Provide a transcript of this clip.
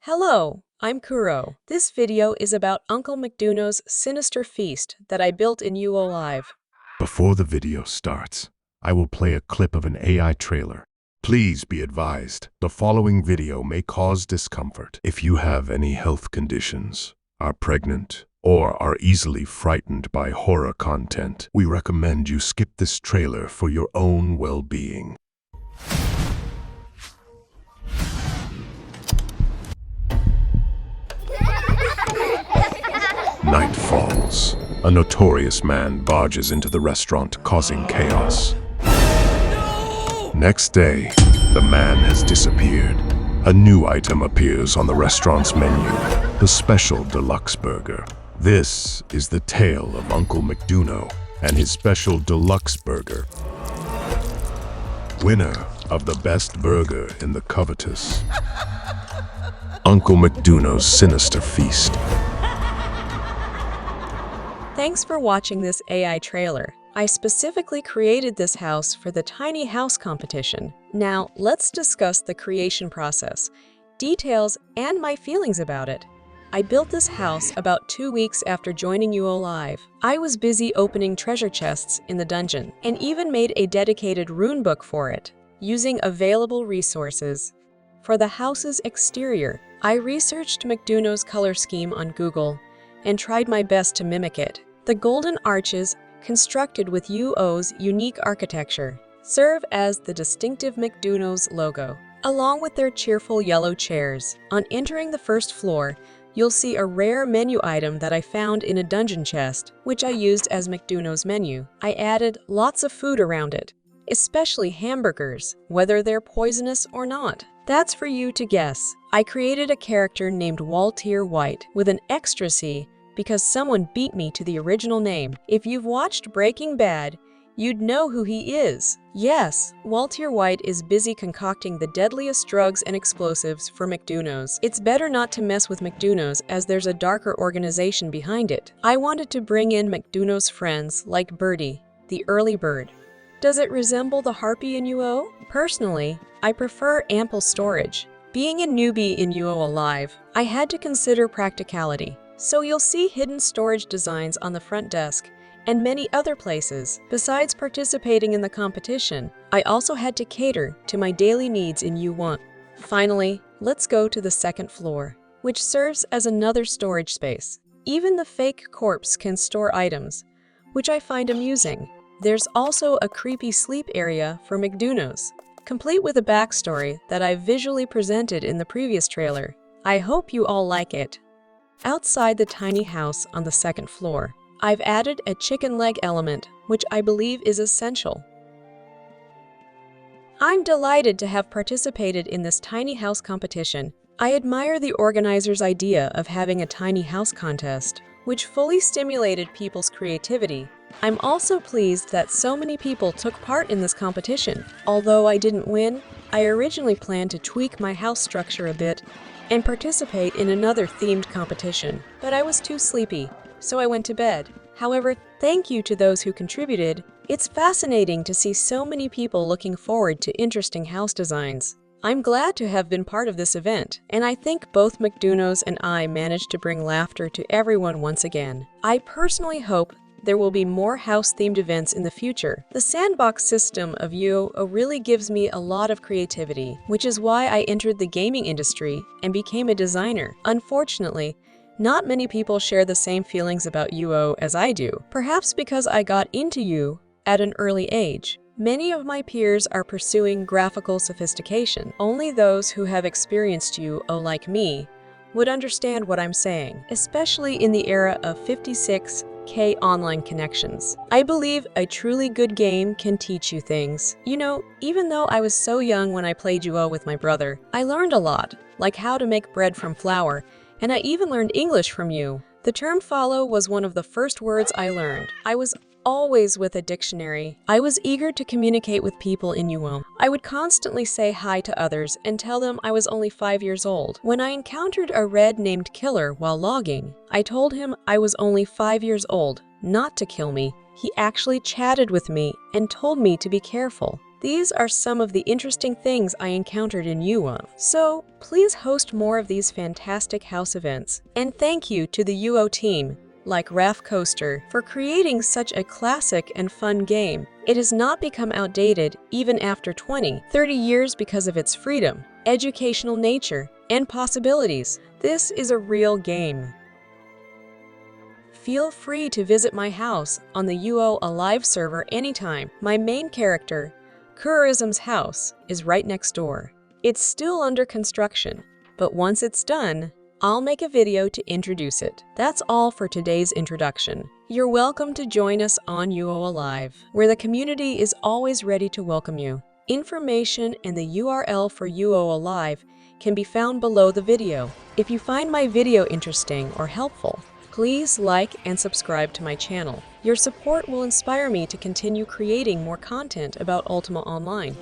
Hello, I'm Kuro. This video is about Uncle McDuno's Sinister feast that I built in UOAlive. Before the video starts, I will play a clip of an AI trailer. Please be advised, the following video may cause discomfort. If you have any health conditions, are pregnant, or are easily frightened by horror content, we recommend you skip this trailer for your own well-being. Night falls. A notorious man barges into the restaurant, causing chaos. No! Next day, the man has disappeared. A new item appears on the restaurant's menu, the special deluxe burger. This is the tale of Uncle McDuno and his special deluxe burger. Winner of the best burger in the covetous Uncle McDuno's Sinister Feast. Thanks for watching this AI trailer. I specifically created this house for the tiny house competition. Now, let's discuss the creation process, details, and my feelings about it. I built this house about 2 weeks after joining UOAlive. I was busy opening treasure chests in the dungeon, and even made a dedicated rune book for it, using available resources. For the house's exterior, I researched McDuno's color scheme on Google and tried my best to mimic it. The golden arches, constructed with UO's unique architecture, serve as the distinctive McDuno's logo, along with their cheerful yellow chairs. On entering the first floor, you'll see a rare menu item that I found in a dungeon chest, which I used as McDuno's menu. I added lots of food around it, especially hamburgers, whether they're poisonous or not. That's for you to guess. I created a character named Walter White with an extra C because someone beat me to the original name. If you've watched Breaking Bad, you'd know who he is. Yes, Walter White is busy concocting the deadliest drugs and explosives for McDuno's. It's better not to mess with McDuno's as there's a darker organization behind it. I wanted to bring in McDuno's friends like Birdie, the early bird. Does it resemble the harpy in UO? Personally, I prefer ample storage. Being a newbie in UOAlive, I had to consider practicality. So you'll see hidden storage designs on the front desk and many other places. Besides participating in the competition, I also had to cater to my daily needs in U1. Finally, let's go to the second floor, which serves as another storage space. Even the fake corpse can store items, which I find amusing. There's also a creepy sleep area for McDuno's, complete with a backstory that I visually presented in the previous trailer. I hope you all like it. Outside the tiny house on the second floor, I've added a chicken leg element, which I believe is essential. I'm delighted to have participated in this tiny house competition. I admire the organizers' idea of having a tiny house contest, which fully stimulated people's creativity. I'm also pleased that so many people took part in this competition. Although I didn't win, I originally planned to tweak my house structure a bit and participate in another themed competition, but I was too sleepy, so I went to bed. However, thank you to those who contributed. It's fascinating to see so many people looking forward to interesting house designs. I'm glad to have been part of this event, and I think both McDuno's and I managed to bring laughter to everyone once again. I personally hope there will be more house-themed events in the future. The sandbox system of UO really gives me a lot of creativity, which is why I entered the gaming industry and became a designer. Unfortunately, not many people share the same feelings about UO as I do, perhaps because I got into UO at an early age. Many of my peers are pursuing graphical sophistication. Only those who have experienced UO like me would understand what I'm saying, especially in the era of 56K online connections. I believe a truly good game can teach you things. You know, even though I was so young when I played UO with my brother, I learned a lot, like how to make bread from flour, and I even learned English from you. The term follow was one of the first words I learned. I was always with a dictionary. I was eager to communicate with people in UO. I would constantly say hi to others and tell them I was only 5 years old. When I encountered a red named Killer while logging, I told him I was only 5 years old, not to kill me. He actually chatted with me and told me to be careful. These are some of the interesting things I encountered in UO. So please host more of these fantastic house events. And thank you to the UO team, like Raf Coaster, for creating such a classic and fun game. It has not become outdated even after 20, 30 years because of its freedom, educational nature, and possibilities. This is a real game. Feel free to visit my house on the UOAlive server anytime. My main character, Kuro's's house, is right next door. It's still under construction, but once it's done, I'll make a video to introduce it. That's all for today's introduction. You're welcome to join us on UOAlive, where the community is always ready to welcome you. Information and the URL for UOAlive can be found below the video. If you find my video interesting or helpful, please like and subscribe to my channel. Your support will inspire me to continue creating more content about Ultima Online.